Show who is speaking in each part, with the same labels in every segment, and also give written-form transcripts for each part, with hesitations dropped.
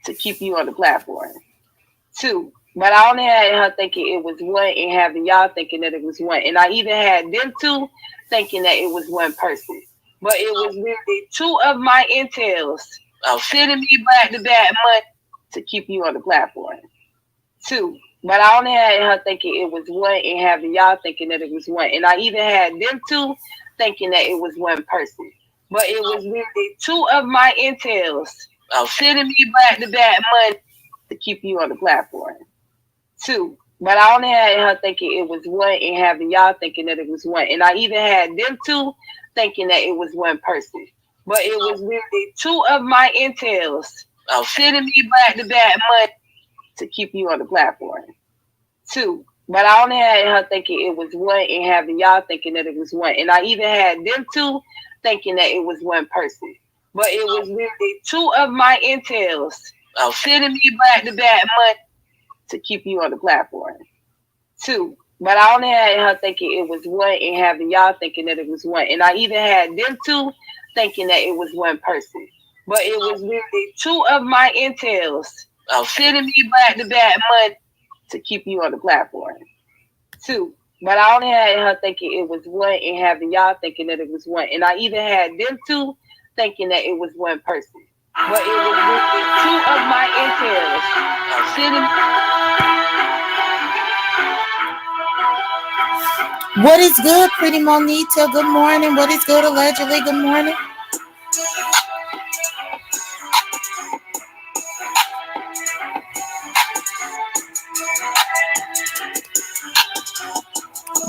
Speaker 1: to keep you on the platform. Two. But I only had her thinking it was one and having y'all thinking that it was one. And I even had them two thinking that it was one person. But it was literally two of my intels sending me back to back money to keep you on the platform. Two. But I only had her thinking it was one and having y'all thinking that it was one. And I even had them two thinking that it was one person. But it was literally two of my intels sending me back to back money to keep you on the platform. Two. But I only had her thinking it was one and having y'all thinking that it was one. And I even had them two thinking that it was one person. But it was literally two of my intels sending me back to back money to keep you on the platform. Two. But I only had her thinking it was one and having y'all thinking that it was one. And I even had them two thinking that it was one person. But it was literally two of my intels sending me back to back money to keep you on the platform. Two. But I only had her thinking it was one and having y'all thinking that it was one. And I even had them two thinking that it was one person. But it was literally two of my intels sending me back to back money to keep you on the platform. Two. But I only had her thinking it was one and having y'all thinking that it was one. And I even had them two thinking that it was one person. But it was literally two of my intels sending me.
Speaker 2: What is good, pretty Monita? Good morning. What is good, allegedly? Good morning.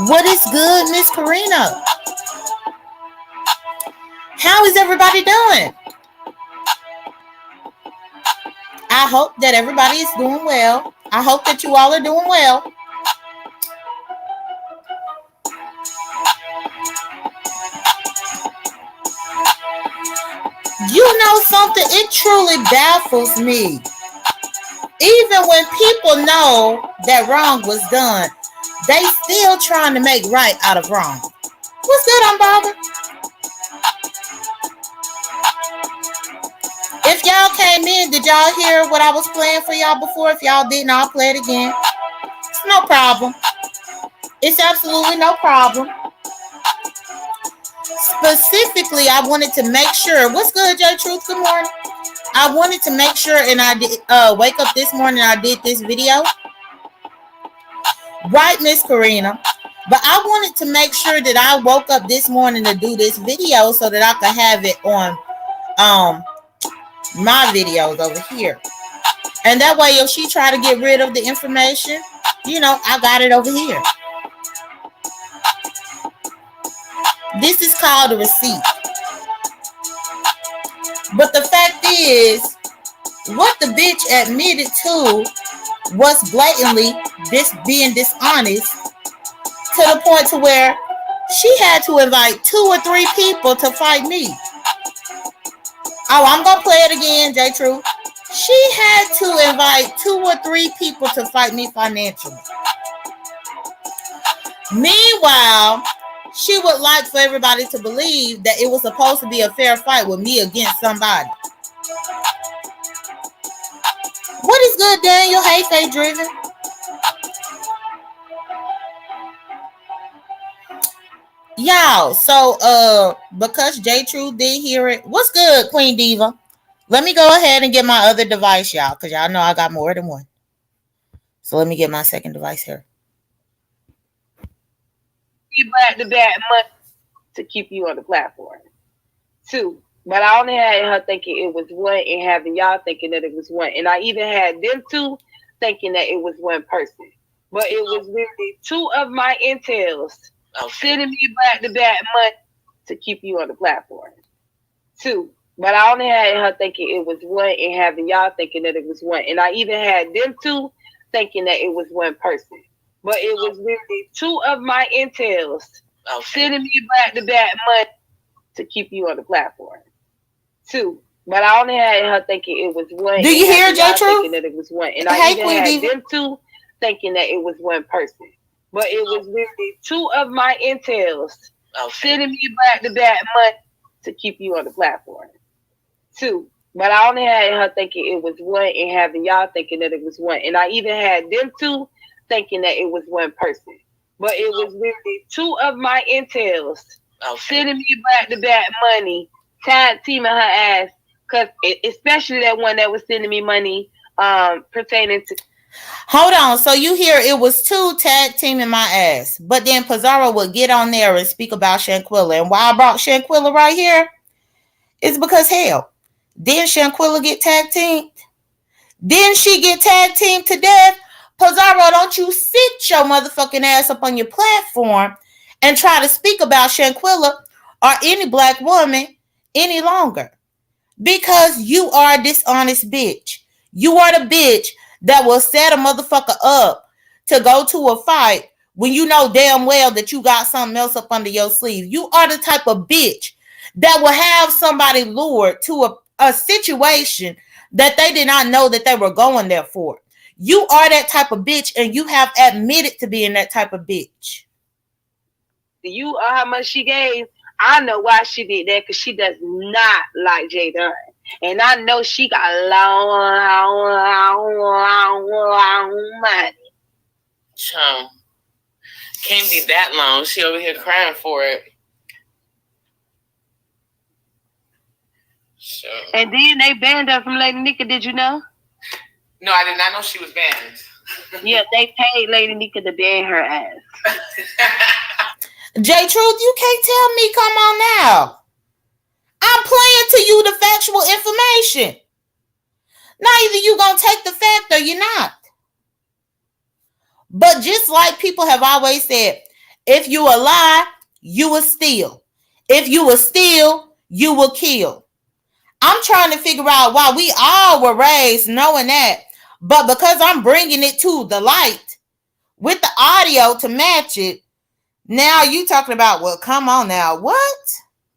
Speaker 2: What is good, Miss Karina? How is everybody doing? I hope that everybody is doing well. I hope that you all are doing well. You know something? It truly baffles me. Even when people know that wrong was done, they still trying to make right out of wrong. What's good, Unbothered? If y'all came in, did y'all hear what I was playing for y'all before? If y'all didn't, I'll play it again. It's no problem. It's absolutely no problem. Specifically, I wanted to make sure. What's good, J Truth? Good morning. I wanted to make sure, and I did wake up this morning. I did this video, right, Miss Karina? But I wanted to make sure that I woke up this morning to do this video so that I could have it on my videos over here, and that way, if she try to get rid of the information, I got it over here. This is called a receipt. But the fact is, what the bitch admitted to was blatantly being dishonest to the point to where she had to invite 2 or 3 people to fight me. Oh, I'm going to play it again, J True. She had to invite 2 or 3 people to fight me financially. Meanwhile, she would like for everybody to believe that it was supposed to be a fair fight with me against somebody. What is good, Daniel? Hey, Faye Driven. Y'all, so because J True did hear it. What's good, Queen Diva? Let me go ahead and get my other device, y'all, because y'all know I got more than one. So let me get my second device here.
Speaker 1: Back to back money to keep you on the platform. Two. But I only had her thinking it was one and having y'all thinking that it was one. And I even had them two thinking that it was one person. But it was literally two of my intels sending me back to back money to keep you on the platform. Two. But I only had her thinking it was one and having y'all thinking that it was one. And I even had them two thinking that it was one person. But it was literally two of my intels sending me back to back money to keep you on the platform. Two. But I only had her thinking it was one.
Speaker 2: Do you hear, J True?
Speaker 1: Thinking that it was one. And I even had them two thinking that it was one person. But it was literally two of my intels sending me back to back money to keep you on the platform. Two. But I only had her thinking it was one and having y'all thinking that it was one. And I even had them two thinking that it was one person. But it was literally two of my intels sending me back to back money, tag teaming her ass. Cause especially that one that was sending me money pertaining to.
Speaker 2: Hold on. So you hear it was two tag teaming my ass. But then Pizarro would get on there and speak about Shanquilla. And why I brought Shanquilla right here is because hell, didn't Shanquilla get tag teamed? Didn't she get tag teamed to death? Pizarro, don't you sit your motherfucking ass up on your platform and try to speak about Shanquilla or any black woman any longer. Because you are a dishonest bitch. You are the bitch that will set a motherfucker up to go to a fight when you know damn well that you got something else up under your sleeve. You are the type of bitch that will have somebody lured to a situation that they did not know that they were going there for. You are that type of bitch, and you have admitted to being that type of bitch.
Speaker 1: You how much she gave. I know why she did that because she does not like J.Dunn. And I know she got long money.
Speaker 3: Chum. Can't be that long. She over here crying for it. So.
Speaker 1: And then they banned her from Lady Nika, did you know?
Speaker 3: No, I did not know she was banned.
Speaker 1: Yeah, they paid Lady Nika to ban her ass.
Speaker 2: J Truth, you can't tell me, come on now. I'm playing to you the factual information. Now either you gonna take the fact or you're not. But just like people have always said, if you a lie, you will steal. If you will steal, you will kill. I'm trying to figure out why we all were raised knowing that. But because I'm bringing it to the light with the audio to match it, now you talking about, well, come on now. What?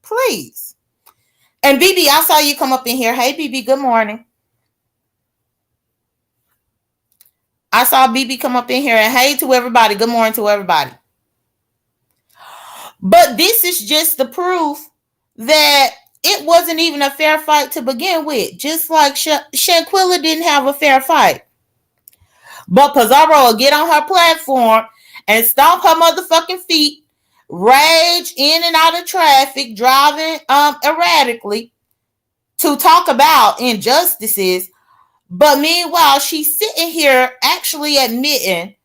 Speaker 2: Please. And BB, I saw you come up in here. Hey, BB, good morning. I saw BB come up in here, and hey to everybody. Good morning to everybody. But this is just the proof that it wasn't even a fair fight to begin with. Just like Shanquilla didn't have a fair fight. But Pizarro will get on her platform and stomp her motherfucking feet, rage in and out of traffic, driving erratically to talk about injustices. But meanwhile, she's sitting here actually admitting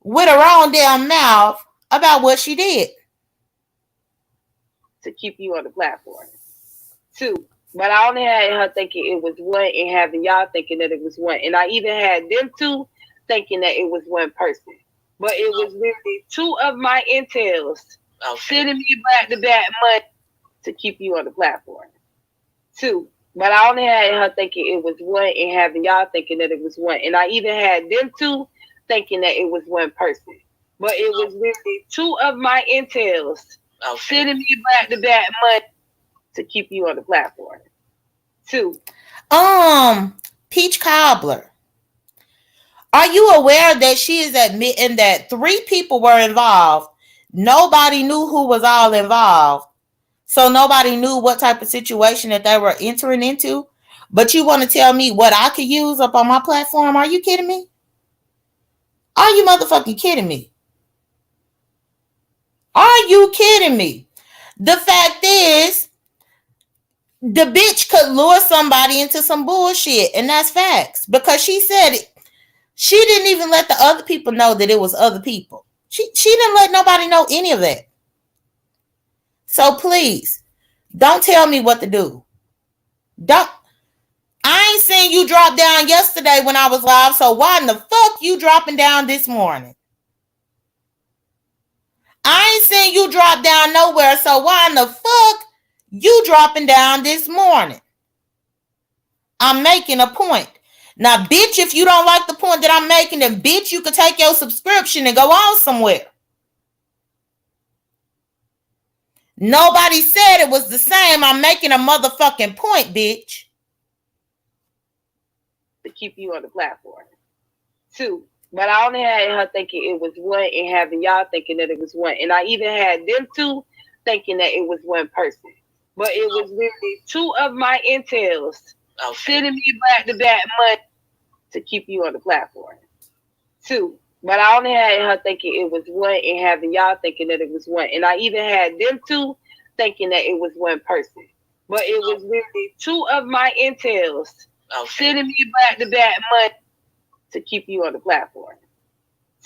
Speaker 2: with her own damn mouth about what she did.
Speaker 1: To keep you on the platform. Two, but I only had her thinking it was one and having y'all thinking that it was one. And I even had them two thinking that it was one person. But it was literally two of my intels sending me back to back money to keep you on the platform. Two, but I only had her thinking it was one and having y'all thinking that it was one. And I even had them two thinking that it was one person. But it was literally two of my intels sending me back to back money to keep you on the platform. Two.
Speaker 2: Peach Cobbler. Are you aware that she is admitting that 3 people were involved? Nobody knew who was all involved. So nobody knew what type of situation that they were entering into. But you want to tell me what I could use up on my platform? Are you kidding me? Are you motherfucking kidding me? Are you kidding me? The fact is, the bitch could lure somebody into some bullshit, and that's facts. Because she said it. She didn't even let the other people know that it was other people. She didn't let nobody know any of that. So please, don't tell me what to do. I ain't seen you drop down yesterday when I was live, so why in the fuck you dropping down this morning? I ain't seen you drop down nowhere, so why in the fuck you dropping down this morning? I'm making a point. Now, bitch, if you don't like the point that I'm making, then bitch, you could take your subscription and go on somewhere. Nobody said it was the same. I'm making a motherfucking point, bitch.
Speaker 1: To keep you on the platform. Two, but I only had her thinking it was one and having y'all thinking that it was one. And I even had them two thinking that it was one person. but it was literally two of my intels
Speaker 3: Okay.
Speaker 1: sending me back to back money to keep you on the platform. Two. But I only had her thinking it was one and having y'all thinking that it was one. And I even had them two thinking that it was one person. But it was literally two of my intels
Speaker 3: Okay.
Speaker 1: sending me back to back money to keep you on the platform.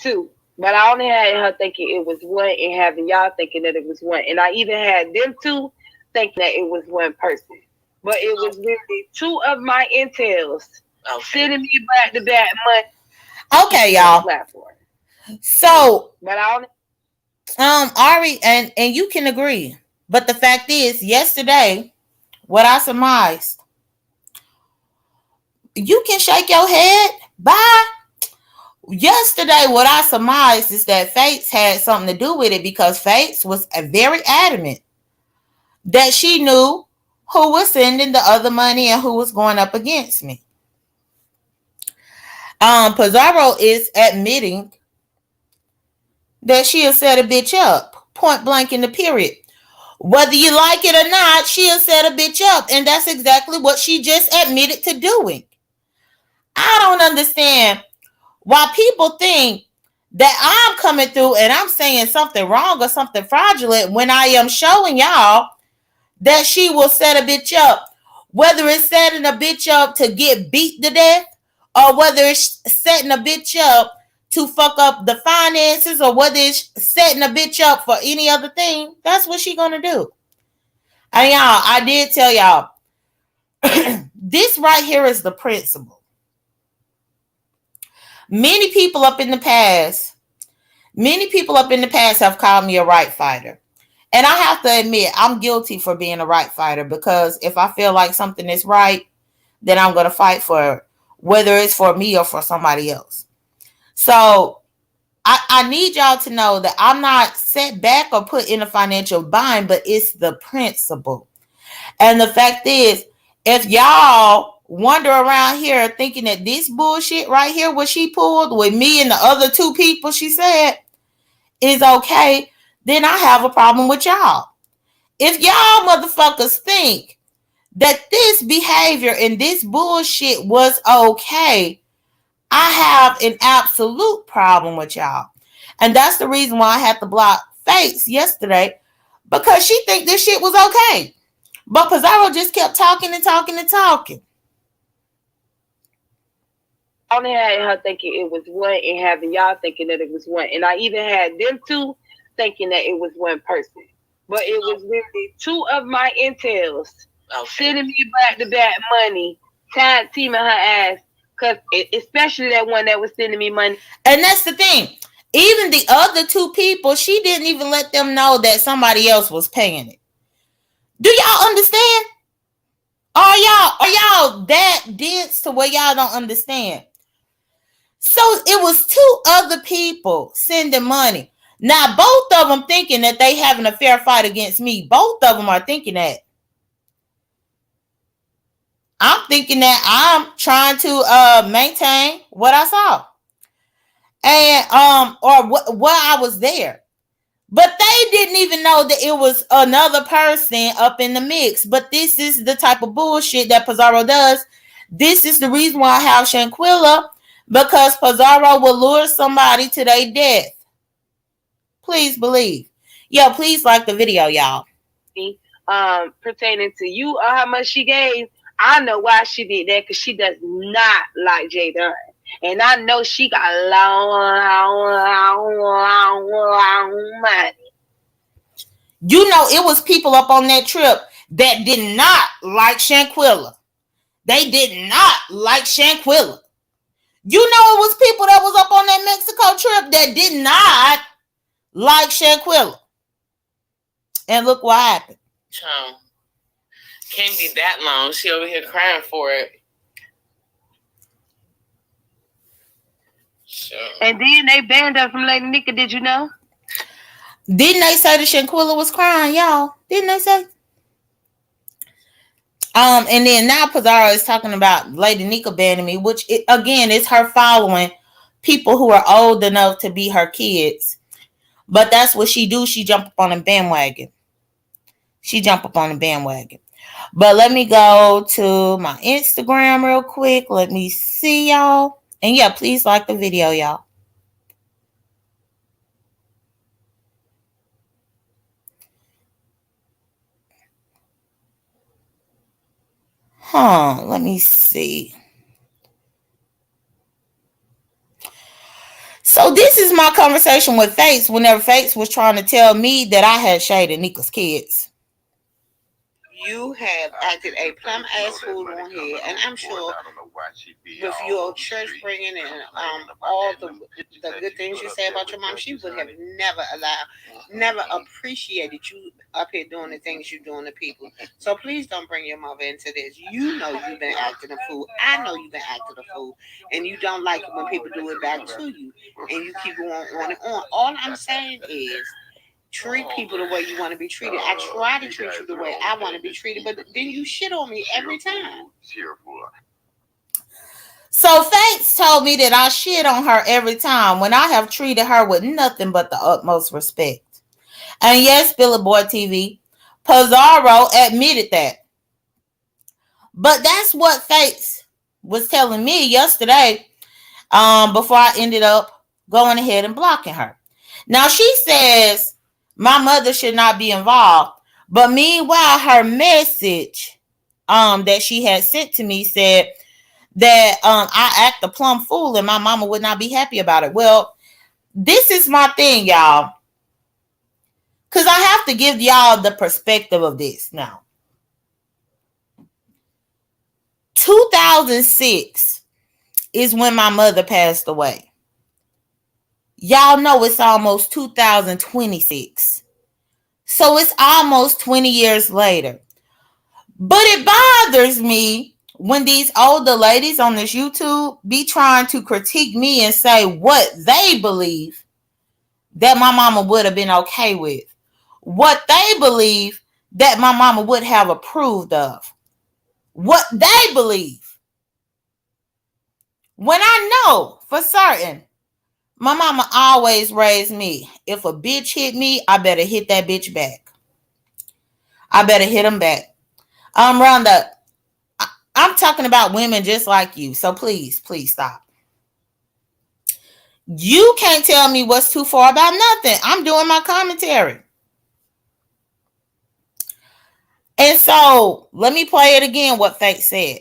Speaker 1: Two. But I only had her thinking it was one and having y'all thinking that it was one. And I even had them two thinking that it was one person. But it was literally two of my intels
Speaker 3: Okay.
Speaker 1: sending me back to back money
Speaker 2: Okay,
Speaker 1: on the
Speaker 2: y'all.
Speaker 1: platform.
Speaker 2: So,
Speaker 1: But I only
Speaker 2: Ari, and you can agree. But the fact is, yesterday, what I surmised, you can shake your head. Bye. Yesterday, what I surmised is that Fates had something to do with it because Fates was very adamant that she knew who was sending the other money and who was going up against me. Pizarro is admitting that she'll set a bitch up, point blank in the period. Whether you like it or not, she'll set a bitch up, and that's exactly what she just admitted to doing. I don't understand why people think that I'm coming through and I'm saying something wrong or something fraudulent when I am showing y'all that she will set a bitch up. Whether it's setting a bitch up to get beat to death or whether it's setting a bitch up to fuck up the finances or whether it's setting a bitch up for any other thing, that's what she gonna do. And y'all, I did tell y'all, this right here is the principle. Many people up in the past have called me a right fighter. And I have to admit, I'm guilty for being a right fighter because if I feel like something is right, then I'm going to fight for it, whether it's for me or for somebody else. So I need y'all to know that I'm not set back or put in a financial bind, but it's the principle. And the fact is, if y'all wander around here thinking that this bullshit right here, what she pulled with me and the other two people she said is okay, then I have a problem with y'all. If y'all motherfuckers think that this behavior and this bullshit was okay, I have an absolute problem with y'all. And that's the reason why I had to block Fates yesterday because she think this shit was okay. But Pizarro just kept talking and talking and talking.
Speaker 1: only had her thinking it was one and having y'all thinking that it was one. And I even had them two thinking that it was one person. But it was literally two of my intels sending me back to back money, tag teaming her ass. Cause especially that one that was sending me money.
Speaker 2: And that's the thing. Even the other two people, she didn't even let them know that somebody else was paying it. Do y'all understand? Are y'all that dense to where y'all don't understand? So it was two other people sending money. Now both of them thinking that they having a fair fight against me. Both of them are thinking that. I'm thinking that I'm trying to maintain what I saw. And or what I was there. But they didn't even know that it was another person up in the mix. But this is the type of bullshit that Pizarro does. This is the reason why I have Shanquilla, because Pizarro will lure somebody to their death. Please believe. Yo, please like the video, y'all.
Speaker 1: Pertaining to you or how much she gave, I know why she did that because she does not like J.Dunn. And I know she got long money.
Speaker 2: You know, it was people up on that trip that did not like Shanquilla. They did not like Shanquilla. You know, it was people that was up on that Mexico trip that did not like Shanquilla. And look what happened.
Speaker 3: Can't be that long. She over here crying for it.
Speaker 1: So. And then they banned her from Lady Nika, did you know?
Speaker 2: Didn't they say that Shanquilla was crying, y'all? Didn't they say? And then now Pizarro is talking about Lady Nika banning me, which again is her following people who are old enough to be her kids. But that's what she do. She jump up on a bandwagon. She jumped up on the bandwagon. But let me go to my Instagram real quick. Let me see y'all. And yeah, please like the video, y'all. Let me see. So this is my conversation with Fates whenever Fates was trying to tell me that I had shaded Nika's kids.
Speaker 4: You have acted a plum ass fool on here, and I'm sure with your church bringing in all the good things you say about your mom, she would have never appreciated you up here doing the things you're doing to people. So please don't bring your mother into this. You know you've been acting a fool. I know you've been acting a fool, and you don't like it when people do it back to you, and you keep going on and on. All I'm saying is, treat people the way you want to be treated. I try to treat you the way I want to be treated, but then you shit on me every time.
Speaker 2: So Fates told me that I shit on her every time when I have treated her with nothing but the utmost respect. And yes, Billboard TV, Pizarro admitted that. But that's what Fates was telling me yesterday before I ended up going ahead and blocking her. Now she says my mother should not be involved. But meanwhile, her message that she had sent to me said that I act a plumb fool and my mama would not be happy about it. Well, this is my thing, y'all. Because I have to give y'all the perspective of this now. 2006 is when my mother passed away. Y'all know it's almost 2026. So it's almost 20 years later. But it bothers me when these older ladies on this YouTube be trying to critique me and say what they believe that my mama would have been okay with. What they believe that my mama would have approved of. What they believe. When I know for certain my mama always raised me. If a bitch hit me, I better hit that bitch back. I better hit them back. Rhonda, I'm talking about women just like you. So please stop. You can't tell me what's too far about nothing. I'm doing my commentary. And so let me play it again what Fate said.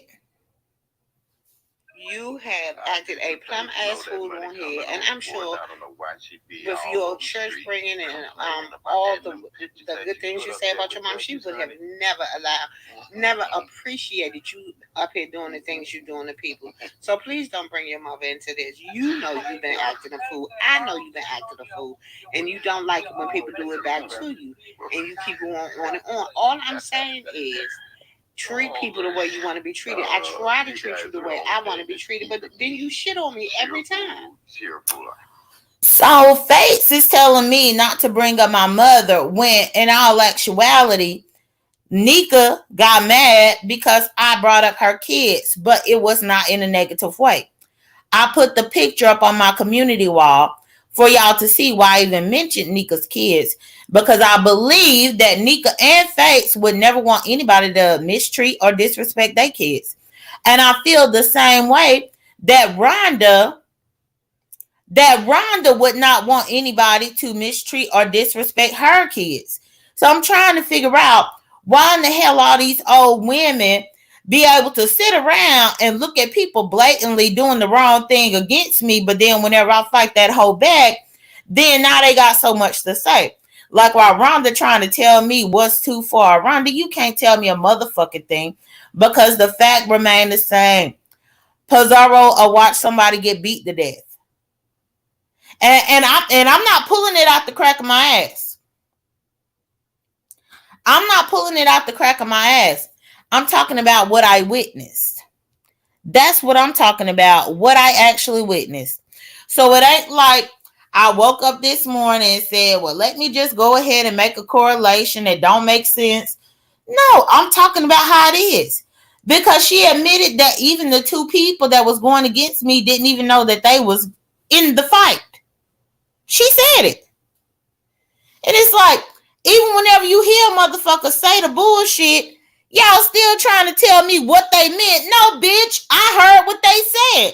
Speaker 4: You have acted a plum ass fool on here, and I'm sure with your church bringing in all the good things you say about your mom, she would have never appreciated you up here doing the things you're doing to people. So please don't bring your mother into this. You know you've been acting a fool. I know you've been acting a fool, and you don't like it when people do it back to you, and you keep going on and on. All I'm saying is, treat people the way you want to be treated. I try to treat you the way I want to be treated, but then you shit on me every time.
Speaker 2: So Fates is telling me not to bring up my mother when in all actuality, Nika got mad because I brought up her kids, but it was not in a negative way. I put the picture up on my community wall for y'all to see why I even mentioned Nika's kids. Because I believe that Nika and Fates would never want anybody to mistreat or disrespect their kids. And I feel the same way that Rhonda would not want anybody to mistreat or disrespect her kids. So I'm trying to figure out why in the hell all these old women be able to sit around and look at people blatantly doing the wrong thing against me, but then whenever I fight that whole back, then now they got so much to say. Like while Rhonda trying to tell me what's too far. Rhonda, you can't tell me a motherfucking thing because the fact remained the same. Pizarro or watch somebody get beat to death. And I'm not pulling it out the crack of my ass. I'm not pulling it out the crack of my ass. I'm talking about what I witnessed. That's what I'm talking about. What I actually witnessed. So it ain't like I woke up this morning and said, well, let me just go ahead and make a correlation that don't make sense. No, I'm talking about how it is. Because she admitted that even the two people that was going against me didn't even know that they was in the fight. She said it. And it's like, Even whenever you hear motherfuckers say the bullshit, y'all still trying to tell me what they meant. No, bitch, I heard what they said.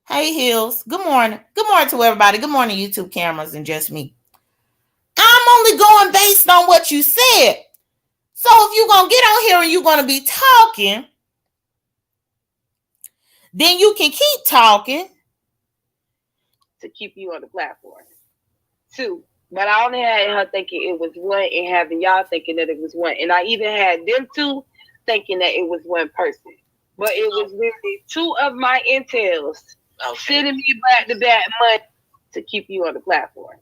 Speaker 2: Hey, Hills. Good morning. Good morning to everybody. Good morning, YouTube cameras and just me. I'm only going based on what you said. So if you're going to get on here and you're going to be talking, then you can keep talking.
Speaker 1: To keep you on the platform. 2, but I only had her thinking it was one and having y'all thinking that it was one. And I even had them 2 thinking that it was one person. But it was really 2 of my intels sending me back to back money to keep you on the platform.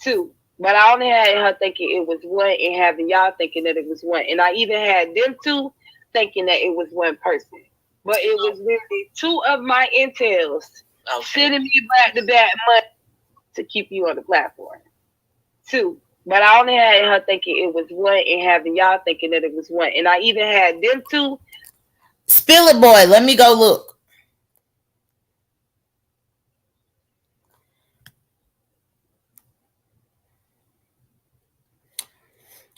Speaker 1: 2, but I only had her thinking it was one and having y'all thinking that it was one. And I even had them 2 thinking that it was one person. But it was really 2 of my intels sending me back to back money to keep you on the platform. 2, but I only had her thinking it was one and having y'all thinking that it was one. And I even had them 2.
Speaker 2: Spill it, boy. Let me go look.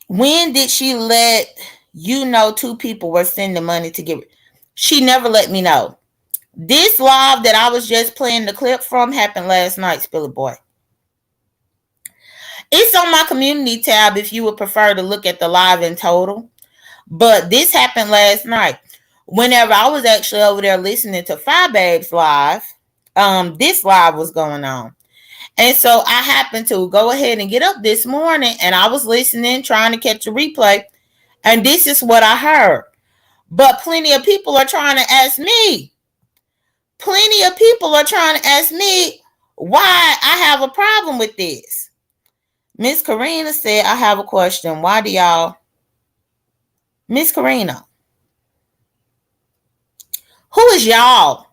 Speaker 2: When did she let you know 2 people were sending money to get? She never let me know. This live that I was just playing the clip from happened last night, Spilly Boy. It's on my community tab if you would prefer to look at the live in total. But this happened last night. Whenever I was actually over there listening to Fire Babes live, this live was going on. And so I happened to go ahead and get up this morning and I was listening, trying to catch a replay. And this is what I heard. But plenty of people are trying to ask me. Plenty of people are trying to ask me why I have a problem with this. Miss Karina said, I have a question. Why do y'all... Miss Karina, who is y'all?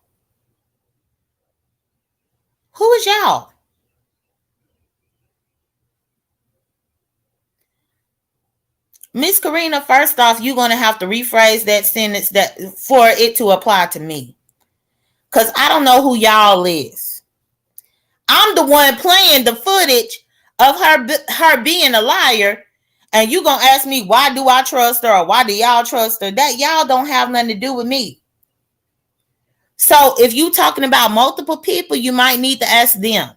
Speaker 2: Who is y'all? Miss Karina, first off, you're going to have to rephrase that sentence that for it to apply to me. Because I don't know who y'all is. I'm the one playing the footage of her being a liar. And you going to ask me, why do I trust her? Or why do y'all trust her? That y'all don't have nothing to do with me. So if you talking about multiple people, you might need to ask them.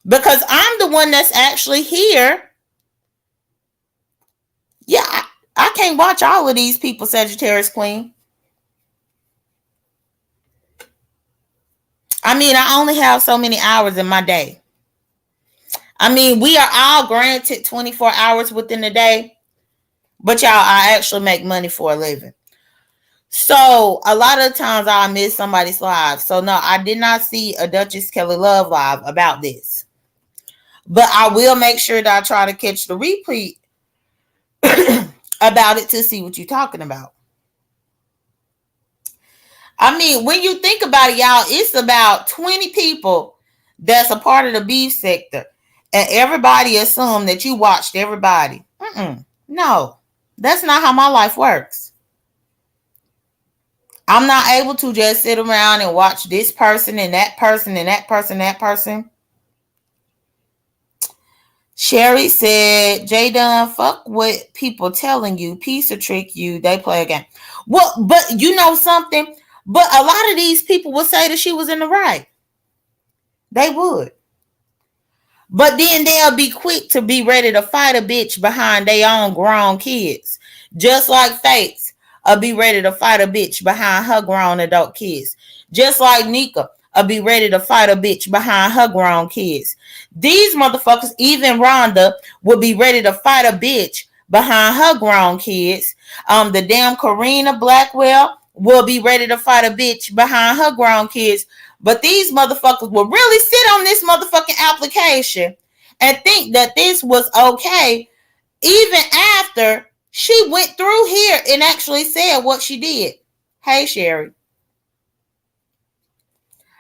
Speaker 2: Because I'm the one that's actually here. Yeah, I can't watch all of these people, Sagittarius Queen. I mean, I only have so many hours in my day. I mean, we are all granted 24 hours within the day. But y'all, I actually make money for a living. So a lot of times I miss somebody's live. So no, I did not see a Duchess Kelly Love live about this. But I will make sure that I try to catch the replay about it to see what you're talking about. I mean, when you think about it, y'all, it's about 20 people that's a part of the beef sector. And everybody assume that you watched everybody. No, that's not how my life works. I'm not able to just sit around and watch this person and that person and that person and that person. Sherry said, J.Dunn, fuck what people telling you. Piece of trick you. They play a game. Well, but you know something? But a lot of these people would say that she was in the right. They would. But then they'll be quick to be ready to fight a bitch behind their own grown kids. Just like Fates will be ready to fight a bitch behind her grown adult kids. Just like Nika will be ready to fight a bitch behind her grown kids. These motherfuckers, even Rhonda, will be ready to fight a bitch behind her grown kids. The damn Karina Blackwell will be ready to fight a bitch behind her grown kids. But these motherfuckers will really sit on this motherfucking application and think that this was okay, even after she went through here and actually said what she did. Hey, Sherry.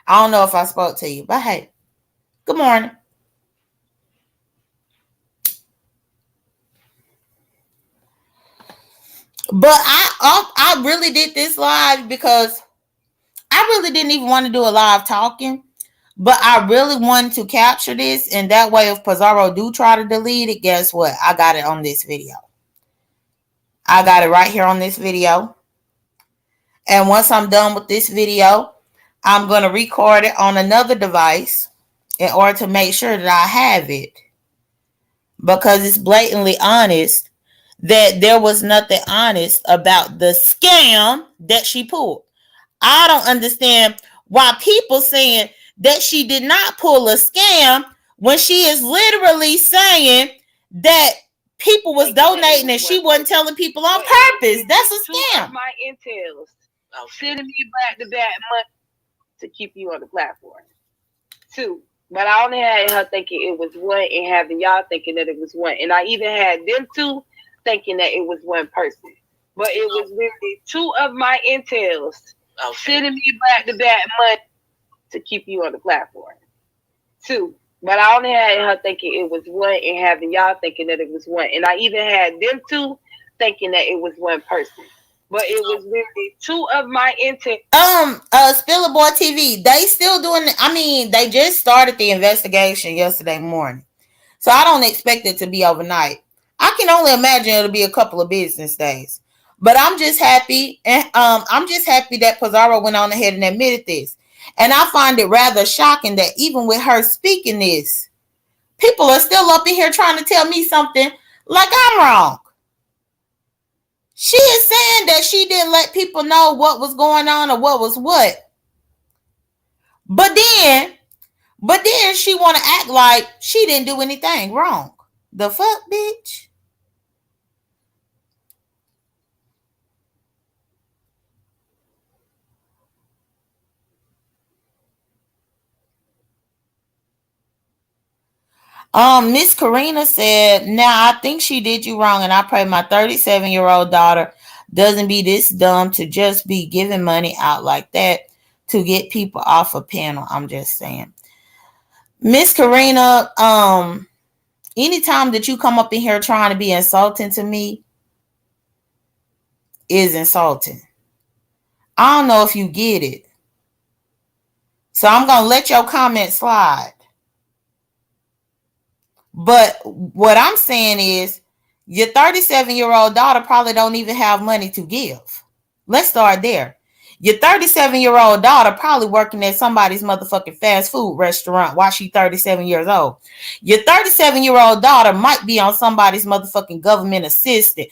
Speaker 2: I don't know if I spoke to you, but hey, good morning. But I really did this live because I really didn't even want to do a live talking. But I really wanted to capture this, and that way if Pizarro do try to delete it, guess what? I got it on this video. I got it right here on this video. And once I'm done with this video, I'm going to record it on another device in order to make sure that I have it. Because it's blatantly honest that there was nothing honest about the scam that she pulled. I don't understand why people saying that she did not pull a scam when she is literally saying that people was donating and she wasn't telling people on purpose. That's a scam.
Speaker 1: My intels sending me back to back money to keep you on the platform. 2. But I only had her thinking it was one and having y'all thinking that it was one. And I even had them 2 thinking that it was one person. But it was literally 2 of my intels sending me back to back money to keep you on the platform. 2. But I only had her thinking it was one and having y'all thinking that it was one. And I even had them 2 thinking that it was one person. But it was literally 2 of my intents.
Speaker 2: Spiller Boy TV, they still doing it. I mean, they just started the investigation yesterday morning. So I don't expect it to be overnight. I can only imagine it'll be a couple of business days. But I'm just happy, and I'm just happy that Pizarro went on ahead and admitted this. And I find it rather shocking that even with her speaking this, people are still up in here trying to tell me something like I'm wrong. She is saying that she didn't let people know what was going on or what was what. But then she want to act like she didn't do anything wrong. The fuck, bitch? Miss Karina said, now I think she did you wrong, and I pray my 37-year-old daughter doesn't be this dumb to just be giving money out like that to get people off a panel. I'm just saying. Miss Karina, anytime that you come up in here trying to be insulting to me is insulting. I don't know if you get it. So I'm going to let your comment slide. But what I'm saying is your 37-year-old daughter probably don't even have money to give. Let's start there. Your 37-year-old daughter probably working at somebody's motherfucking fast food restaurant while she's 37 years old. Your 37-year-old daughter might be on somebody's motherfucking government assistant,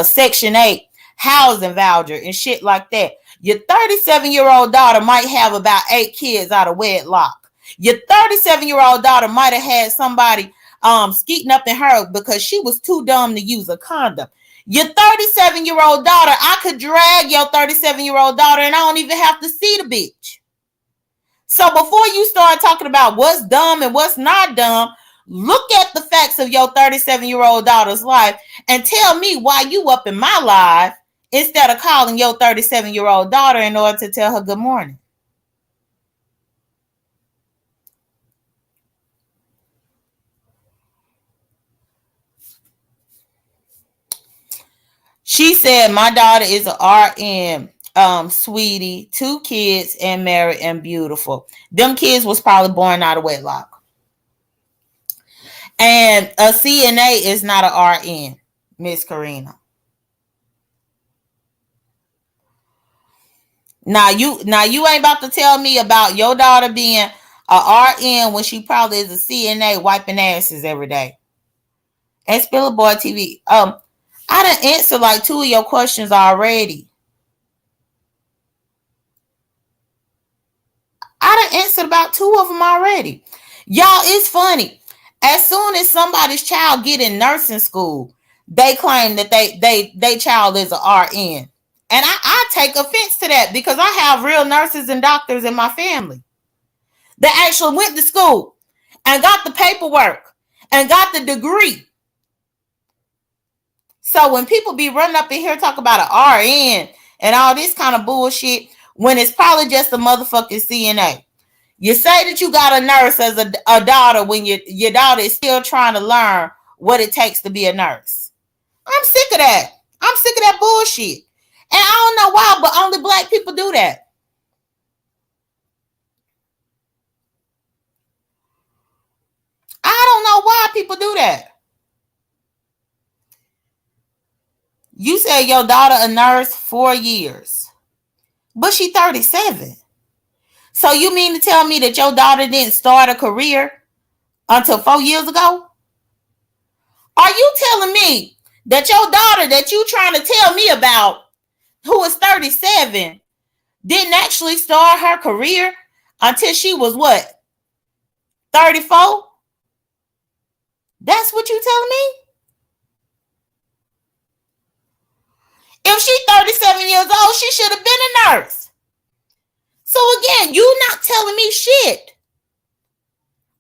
Speaker 2: Section 8 housing voucher and shit like that. Your 37-year-old daughter might have about 8 kids out of wedlock. Your 37-year-old daughter might have had somebody skeeting up in her because she was too dumb to use a condom. Your 37-year-old daughter, I could drag your 37-year-old daughter and I don't even have to see the bitch. So before you start talking about what's dumb and what's not dumb, look at the facts of your 37-year-old daughter's life and tell me why you up in my life instead of calling your 37-year-old daughter in order to tell her good morning. She said, my daughter is an RN, sweetie, 2 kids and married and beautiful. Them kids was probably born out of wedlock. And a CNA is not an RN, Miss Karina. Now you ain't about to tell me about your daughter being a RN when she probably is a CNA wiping asses every day. And Spiller Boy TV, I done answered like 2 of your questions already. I done answered about 2 of them already. Y'all, it's funny. As soon as somebody's child get in nursing school, they claim that they child is a RN. And I take offense to that because I have real nurses and doctors in my family that actually went to school and got the paperwork and got the degree. So when people be running up in here talking about an RN and all this kind of bullshit, when it's probably just a motherfucking CNA. You say that you got a nurse as a daughter when your daughter is still trying to learn what it takes to be a nurse. I'm sick of that. I'm sick of that bullshit. And I don't know why, but only black people do that. don't know why people do that. You said your daughter a nurse 4 years, but she 37. So you mean to tell me that your daughter didn't start a career until 4 years ago? Are you telling me that your daughter that you trying to tell me about, who is 37, didn't actually start her career until she was what? 34? That's what you telling me? If she's 37 years old, she should have been a nurse. So again, you not telling me shit.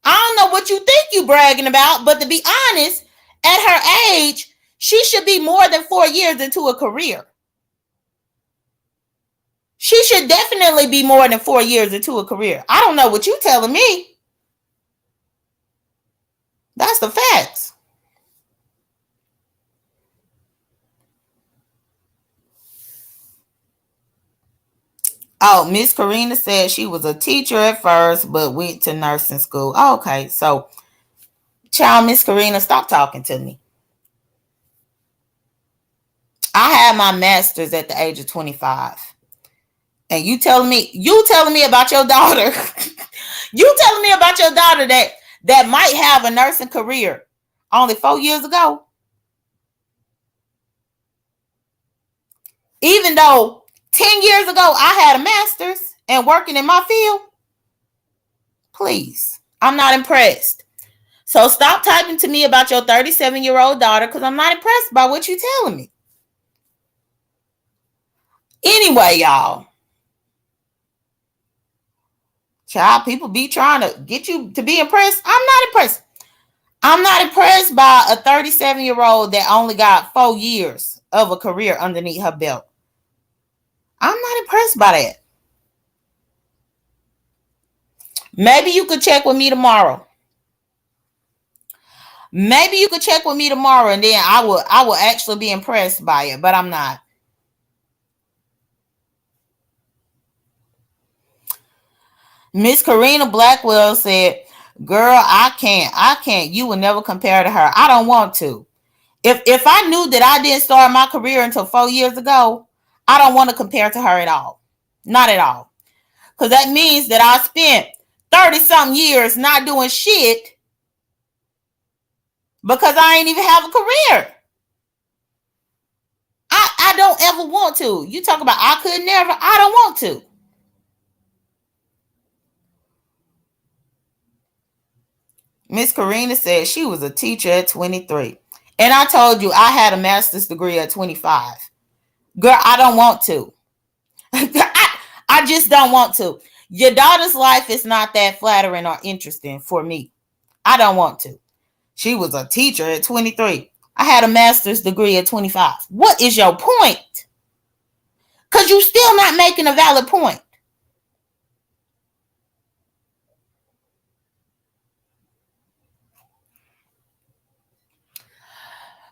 Speaker 2: I don't know what you think you bragging about, but to be honest, at her age, she should be more than 4 years into a career. She should definitely be more than 4 years into a career. I don't know what you telling me. That's the facts. Oh, Miss Karina said she was a teacher at first, but went to nursing school. Okay, so, child, Miss Karina, stop talking to me. I had my master's at the age of 25. And you telling me about your daughter. You telling me about your daughter that might have a nursing career only 4 years ago? Even though 10 years ago I had a master's and working in my field? Please, I'm not impressed. So stop typing to me about your 37-year-old daughter because I'm not impressed by what you're telling me. Anyway, y'all. Child, people be trying to get you to be impressed. I'm not impressed. I'm not impressed by a 37-year-old that only got 4 years of a career underneath her belt. I'm not impressed by that. Maybe you could check with me tomorrow. Maybe you could check with me tomorrow and then I will actually be impressed by it, but I'm not. Miss Karina Blackwell said, girl, I can't. You will never compare to her. I don't want to. If I knew that I didn't start my career until 4 years ago, I don't want to compare to her at all. Not at all. Because that means that I spent 30-something years not doing shit because I ain't even have a career. I don't ever want to. You talk about I could never. I don't want to. Miss Karina said she was a teacher at 23. And I told you I had a master's degree at 25. Girl, I don't want to. I just don't want to. Your daughter's life is not that flattering or interesting for me. I don't want to. She was a teacher at 23. I had a master's degree at 25. What is your point? Because you're still not making a valid point.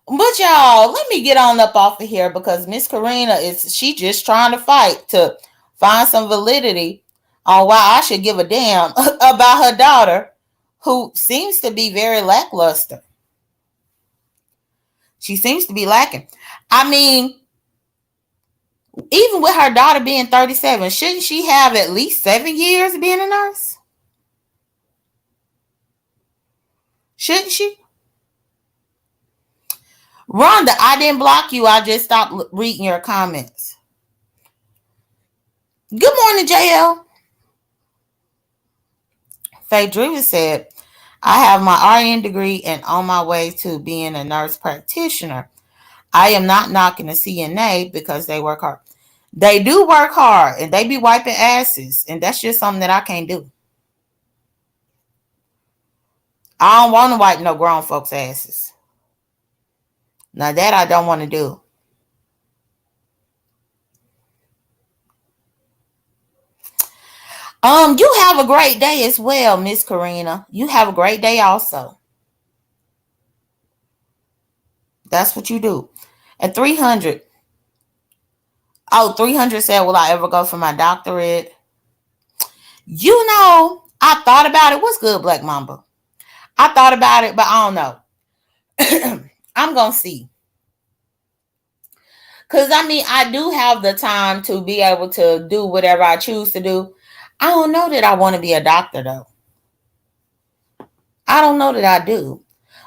Speaker 2: But y'all, let me get on up off of here because Miss Karina she just trying to fight to find some validity on why I should give a damn about her daughter, who seems to be very lackluster. She seems to be lacking. I mean, even with her daughter being 37, shouldn't she have at least 7 years being a nurse? Shouldn't she? Rhonda, I didn't block you. I just stopped reading your comments. Good morning, JL. Faye Drever said, I have my RN degree and on my way to being a nurse practitioner. I am not knocking the CNA because they work hard. They do work hard and they be wiping asses. And that's just something that I can't do. I don't want to wipe no grown folks' asses. Now that I don't want to do. You have a great day as well, Miss Karina. You have a great day also. That's what you do. At 300. Oh, 300 said, will I ever go for my doctorate? You know, I thought about it. What's good, Black Mamba? I thought about it, but I don't know. I'm gonna see. Cause I mean, I do have the time to be able to do whatever I choose to do. I don't know that I want to be a doctor though. I don't know that I do.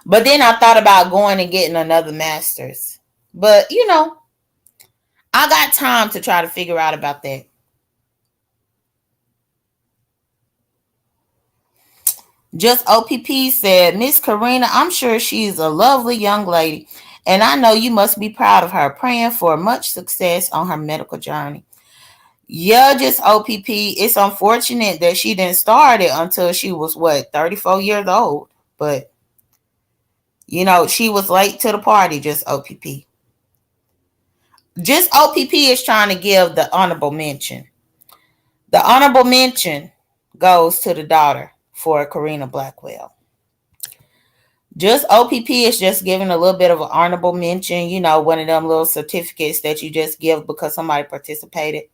Speaker 2: But then I thought about going and getting another master's. But I got time to try to figure out about that. Just OPP said, Miss Karina, I'm sure she's a lovely young lady, and I know you must be proud of her, praying for much success on her medical journey. Yeah, just OPP. It's unfortunate that she didn't start it until she was, 34 years old. But, she was late to the party, just OPP. Just OPP is trying to give the honorable mention. The honorable mention goes to the daughter for Karina Blackwell. Just OPP is just giving a little bit of an honorable mention, one of them little certificates that you just give because somebody participated.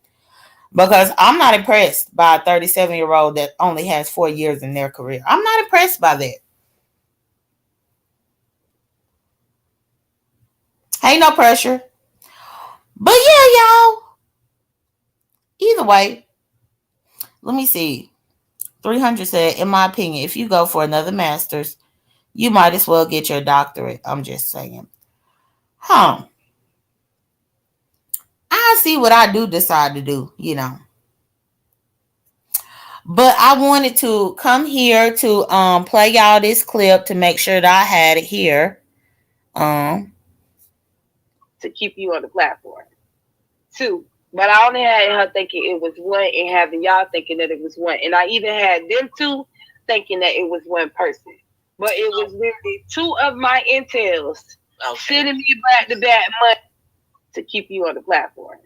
Speaker 2: Because I'm not impressed by a 37-year-old that only has 4 years in their career. I'm not impressed by that. Ain't no pressure. But yeah, y'all. Either way, let me see. 300 said, in my opinion, if you go for another master's, you might as well get your doctorate. I'm just saying. I'll see what I do decide to do, But I wanted to come here to play y'all this clip to make sure that I had it here.
Speaker 1: To keep you on the platform. 2, but I only had her thinking it was 1 and having y'all thinking that it was 1. And I even had them 2 thinking that it was 1 person. But it was literally 2 of my intels sending me back to back money to keep you on the platform.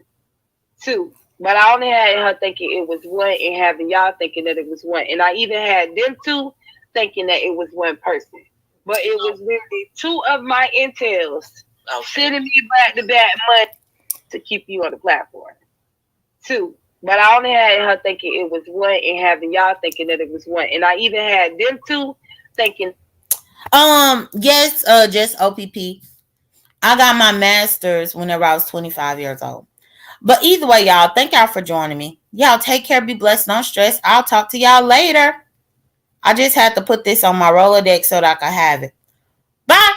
Speaker 1: 2, but I only had her thinking it was 1 and having y'all thinking that it was 1. And I even had them 2 thinking that it was 1 person. But it was literally 2 of my intels sending me back to back money to keep you on the platform. 2, but I only had her thinking it was 1 and having y'all thinking that it was 1. And I even had them 2 thinking.
Speaker 2: Yes, just OPP. I got my master's whenever I was 25 years old. But either way, y'all, thank y'all for joining me. Y'all take care, be blessed, don't stress. I'll talk to y'all later. I just had to put this on my Rolodex so that I can have it. Bye.